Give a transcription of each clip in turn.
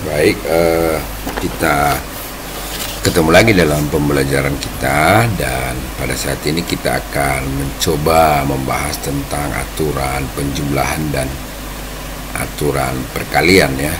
Baik, kita ketemu lagi dalam pembelajaran kita, dan pada saat ini kita akan mencoba membahas tentang aturan penjumlahan dan aturan perkalian ya,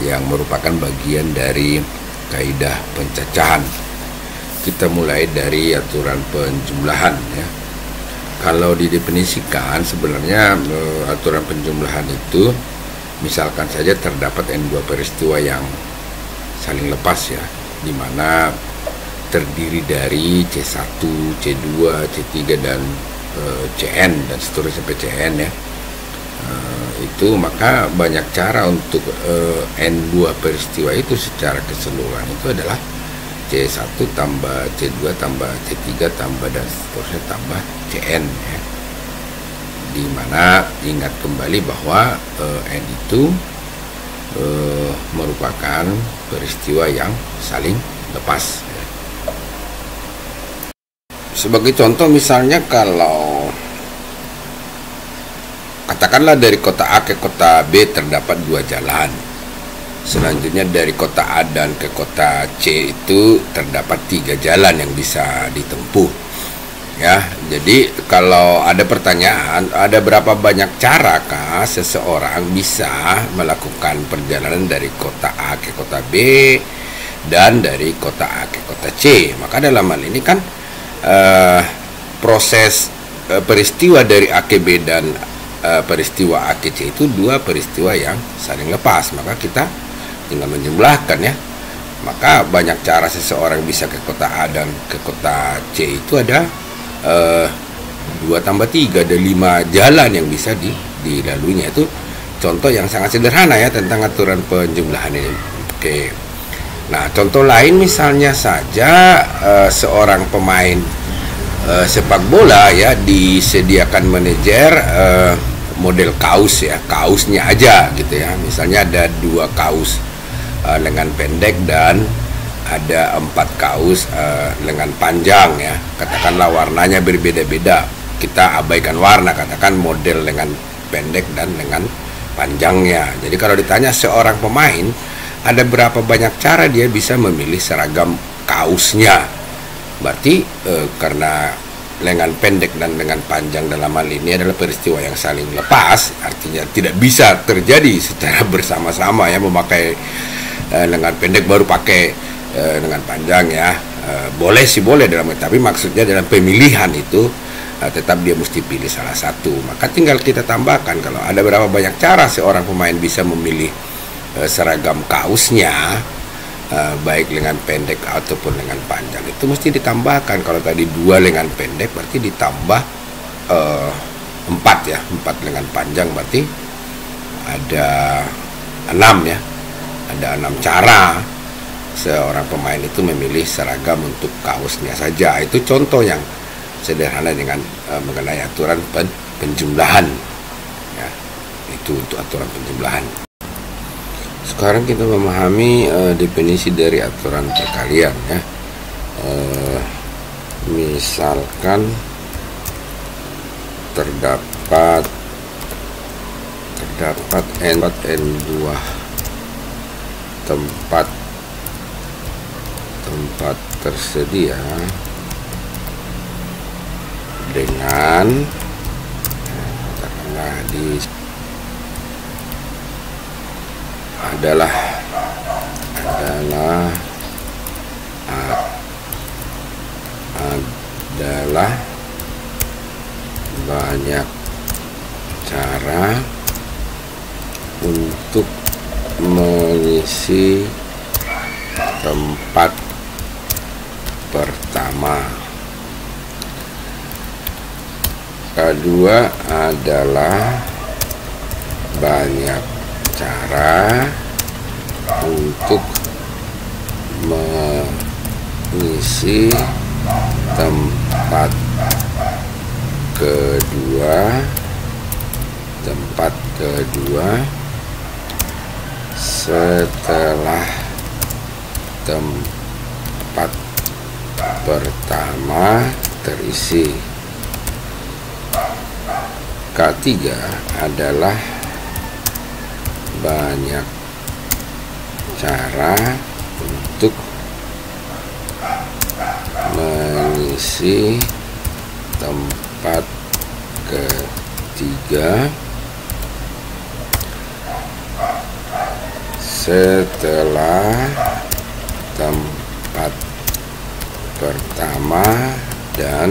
yang merupakan bagian dari kaidah pencacahan. Kita mulai dari aturan penjumlahan ya. Kalau didefinisikan sebenarnya aturan penjumlahan itu, misalkan saja terdapat N2 peristiwa yang saling lepas ya, di mana terdiri dari C1, C2, C3 dan Cn dan seterusnya sampai Cn ya. Itu maka banyak cara untuk N2 peristiwa itu secara keseluruhan itu adalah C1 tambah C2 tambah C3 tambah dan seterusnya tambah Cn ya. Dimana ingat kembali bahwa N itu merupakan peristiwa yang saling lepas ya. Sebagai contoh misalnya, kalau katakanlah dari kota A ke kota B terdapat 2 jalan, selanjutnya dari kota A dan ke kota C itu terdapat 3 jalan yang bisa ditempuh ya. Jadi kalau ada pertanyaan, ada berapa banyak carakah seseorang bisa melakukan perjalanan dari kota A ke kota B dan dari kota A ke kota C, maka dalam hal ini kan proses peristiwa dari A ke B dan peristiwa A ke C itu 2 peristiwa yang saling lepas, maka kita tinggal menjumlahkan ya. Maka banyak cara seseorang bisa ke kota A dan ke kota C itu ada 2 tambah 3, ada 5 jalan yang bisa dilaluinya. Itu contoh yang sangat sederhana ya tentang aturan penjumlahan ini. Oke. Nah, contoh lain misalnya saja seorang pemain sepak bola ya disediakan manajer model kaos ya, kaosnya aja gitu ya. Misalnya ada 2 kaos lengan pendek dan ada 4 kaos lengan panjang ya. Katakanlah warnanya berbeda-beda, kita abaikan warna, katakan model lengan pendek dan lengan panjangnya. Jadi kalau ditanya seorang pemain ada berapa banyak cara dia bisa memilih seragam kaosnya, berarti karena lengan pendek dan lengan panjang dalam hal ini adalah peristiwa yang saling lepas, artinya tidak bisa terjadi secara bersama-sama ya, memakai lengan pendek baru pakai lengan panjang ya. Boleh sih boleh tapi maksudnya dalam pemilihan itu tetap dia mesti pilih salah satu. Maka tinggal kita tambahkan kalau ada berapa banyak cara seorang pemain bisa memilih seragam kaosnya, baik lengan pendek ataupun lengan panjang, itu mesti ditambahkan. Kalau tadi 2 lengan pendek berarti ditambah 4 ya, 4 lengan panjang berarti ada 6 ya, ada 6 cara seorang pemain itu memilih seragam untuk kaosnya saja. Itu contoh yang sederhana dengan mengenai aturan penjumlahan ya. Itu untuk aturan penjumlahan. Sekarang kita memahami definisi dari aturan perkalian ya. Misalkan terdapat N2 tempat tersedia dengan katakanlah adalah banyak cara untuk mengisi tempat pertama. Kedua adalah banyak cara untuk mengisi tempat kedua setelah tempat pertama terisi. Ketiga adalah banyak cara untuk mengisi tempat ketiga setelah tempat pertama dan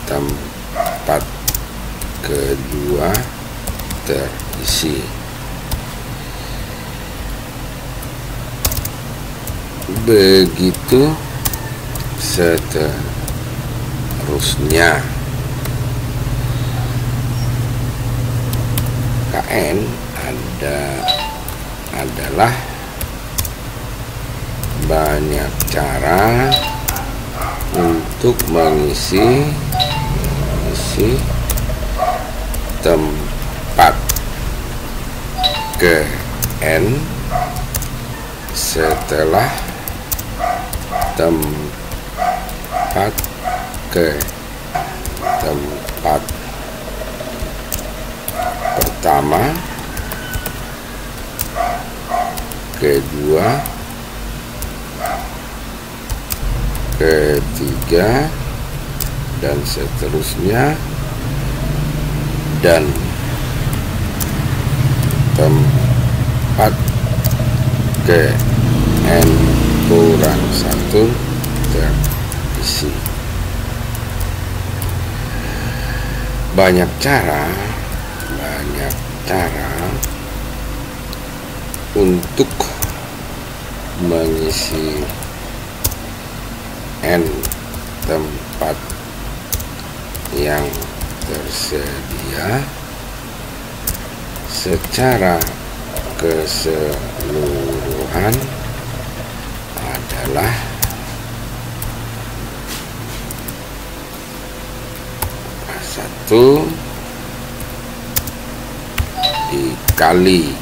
tempat kedua terisi. Begitu seterusnya. KN adalah banyak cara untuk mengisi tempat KN setelah tempat pertama, kedua, ketiga, dan seterusnya, dan tempat KN kurang 1 terisi. Banyak cara untuk mengisi N tempat yang tersedia secara keseluruhan adalah satu dikali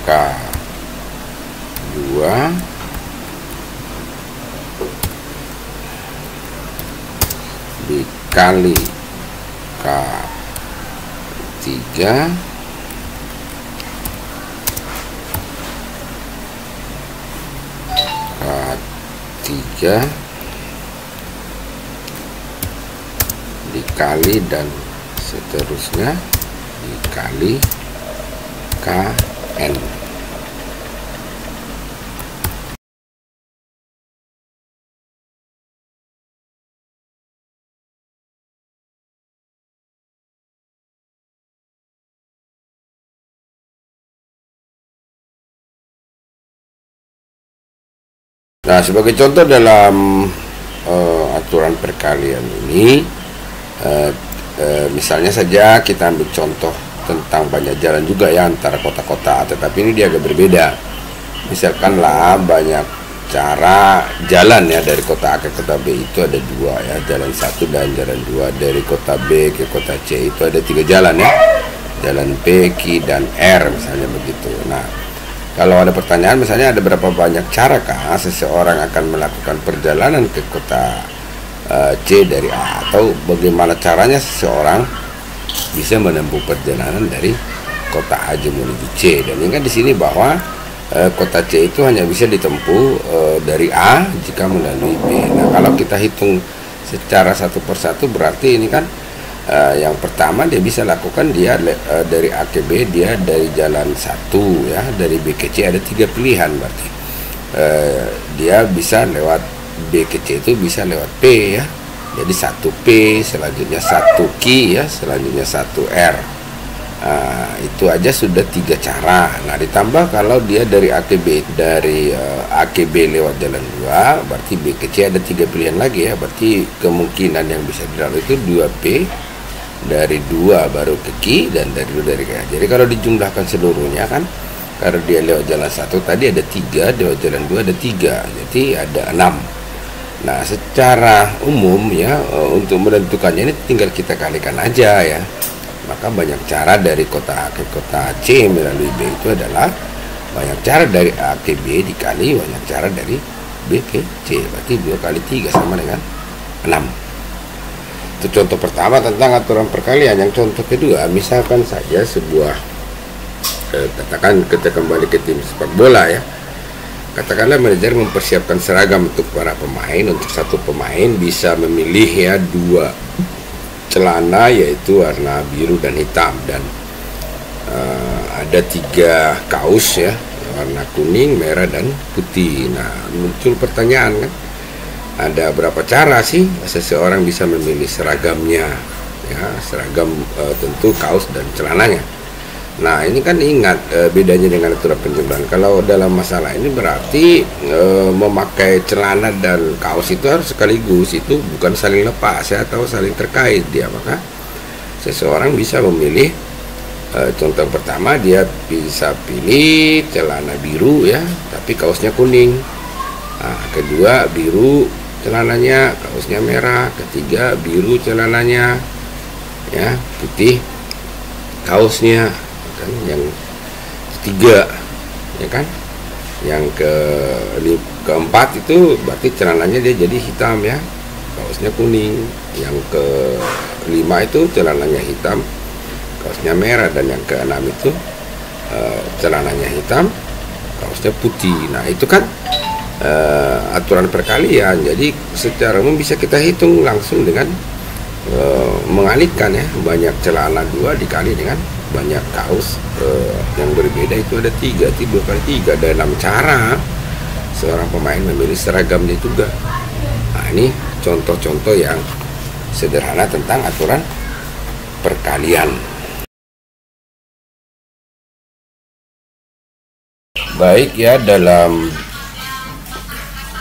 K2 dikali K3 dikali dan seterusnya dikali KN. Nah, sebagai contoh dalam aturan perkalian ini, misalnya saja kita ambil contoh tentang banyak jalan juga ya antara kota-kota, tetapi ini dia agak berbeda. Misalkanlah banyak cara jalan ya dari kota A ke kota B itu ada 2 ya, jalan 1 dan jalan 2. Dari kota B ke kota C itu ada 3 jalan ya, jalan P, Q, dan R misalnya begitu. Nah, kalau ada pertanyaan misalnya ada berapa banyak carakah seseorang akan melakukan perjalanan ke kota C dari A, atau bagaimana caranya seseorang bisa menempuh perjalanan dari kota A menuju C. Dan ini kan di sini bahwa kota C itu hanya bisa ditempuh dari A jika melalui B. Nah, kalau kita hitung secara satu persatu berarti ini kan yang pertama dia bisa lakukan dari A ke B, dia dari jalan 1 ya, dari B ke C ada 3 pilihan berarti. Dia bisa lewat B ke C itu bisa lewat P ya. Jadi 1P, selanjutnya 1Q ya, selanjutnya 1R. Itu aja sudah 3 cara. Nah, ditambah kalau dia dari A ke B, dari A ke B lewat jalan 2, berarti B ke C ada 3 pilihan lagi ya. Berarti kemungkinan yang bisa dilalui itu 2P, dari 2 baru ke Q, dan dari 2 dari K. Jadi kalau dijumlahkan seluruhnya kan, karena dia lewat jalan 1 tadi ada 3, lewat jalan 2 ada 3, jadi ada 6. Nah, secara umum ya, untuk menentukannya ini tinggal kita kalikan aja ya. Maka banyak cara dari kota A ke kota C melalui B itu adalah banyak cara dari A ke B dikali banyak cara dari B ke C, berarti 2 kali 3 sama dengan 6. Itu contoh pertama tentang aturan perkalian. Yang contoh kedua, misalkan saja sebuah katakan kita kembali ke tim sepak bola ya, katakanlah manajer mempersiapkan seragam untuk para pemain. Untuk satu pemain bisa memilih ya 2 celana, yaitu warna biru dan hitam, dan ada 3 kaos ya, warna kuning, merah, dan putih. Nah, muncul pertanyaan kan, ada berapa cara sih seseorang bisa memilih seragamnya ya, seragam tentu kaos dan celananya. Nah, ini kan ingat bedanya dengan aturan penjumlahan. Kalau dalam masalah ini berarti memakai celana dan kaos itu harus sekaligus, itu bukan saling lepas ya, atau saling terkait dia. Maka seseorang bisa memilih, contoh pertama dia bisa pilih celana biru ya, tapi kaosnya kuning. Nah, kedua biru celananya, kaosnya merah. Ketiga biru celananya ya, putih kaosnya kan. Yang ketiga ya kan, yang keempat itu berarti celananya dia jadi hitam ya, kaosnya kuning. Yang kelima itu celananya hitam, kaosnya merah. Dan yang keenam itu celananya hitam, kaosnya putih. Nah, itu kan aturan perkalian. Jadi secara umum bisa kita hitung langsung dengan mengalihkan ya, banyak celana 2 dikali dengan banyak kaos yang berbeda, itu ada 3, itu 2 kali 3, ada 6 cara seorang pemain memilih seragamnya juga. Nah, ini contoh-contoh yang sederhana tentang aturan perkalian. Baik ya, dalam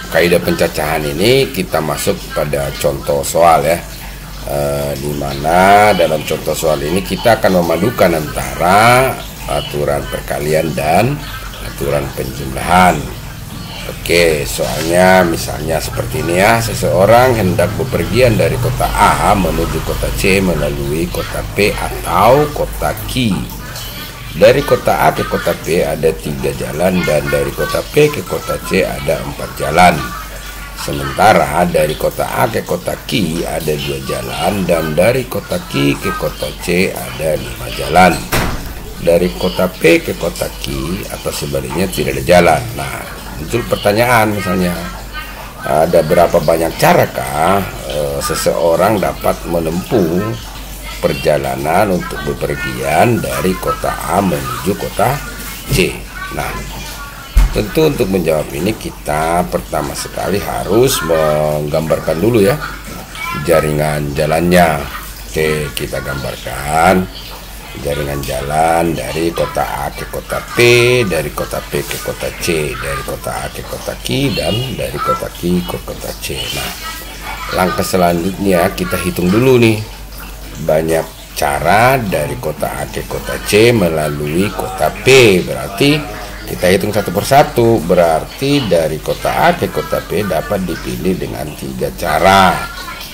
kaidah pencacahan ini kita masuk pada contoh soal ya, di mana dalam contoh soal ini kita akan memadukan antara aturan perkalian dan aturan penjumlahan. Oke, soalnya misalnya seperti ini ya, seseorang hendak bepergian dari kota A menuju kota C melalui kota P atau kota Q. Dari kota A ke kota P ada 3 jalan, dan dari kota P ke kota C ada 4 jalan. Sementara dari kota A ke kota Q ada 2 jalan, dan dari kota Q ke kota C ada 5 jalan. Dari kota P ke kota Q atau sebaliknya tidak ada jalan. Nah, muncul pertanyaan misalnya, ada berapa banyak carakah seseorang dapat menempuh perjalanan untuk bepergian dari kota A menuju kota C? Nah, tentu untuk menjawab ini kita pertama sekali harus menggambarkan dulu ya jaringan jalannya. Oke, kita gambarkan jaringan jalan dari kota A ke kota P, dari kota P ke kota C, dari kota A ke kota Q, dan dari kota Q ke kota C. Nah, langkah selanjutnya kita hitung dulu nih banyak cara dari kota A ke kota C melalui kota P. Berarti kita hitung satu persatu. Berarti dari kota A ke kota P dapat dipilih dengan 3 cara.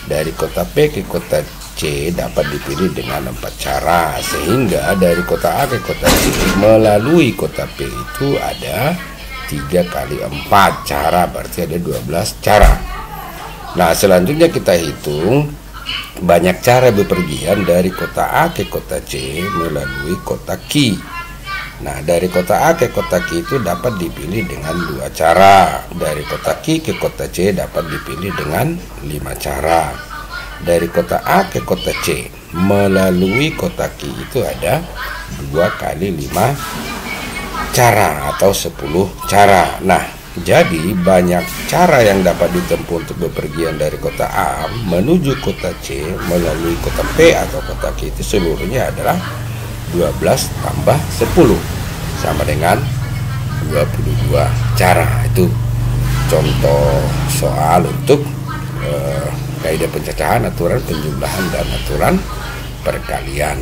Dari kota P ke kota C dapat dipilih dengan 4 cara. Sehingga dari kota A ke kota C melalui kota P itu ada 3 kali 4 cara. Berarti ada 12 cara. Nah, selanjutnya kita hitung banyak cara bepergian dari kota A ke kota C melalui kota Q. Nah, dari kota A ke kota Q itu dapat dipilih dengan 2 cara. Dari kota Q ke kota C dapat dipilih dengan 5 cara. Dari kota A ke kota C melalui kota Q itu ada 2 kali 5 cara atau 10 cara. Nah, jadi banyak cara yang dapat ditempuh untuk bepergian dari kota A menuju kota C melalui kota P atau kota Q itu seluruhnya adalah 12 tambah 10 sama dengan 22 cara. Itu contoh soal untuk kaidah pencacahan, aturan penjumlahan, dan aturan perkalian.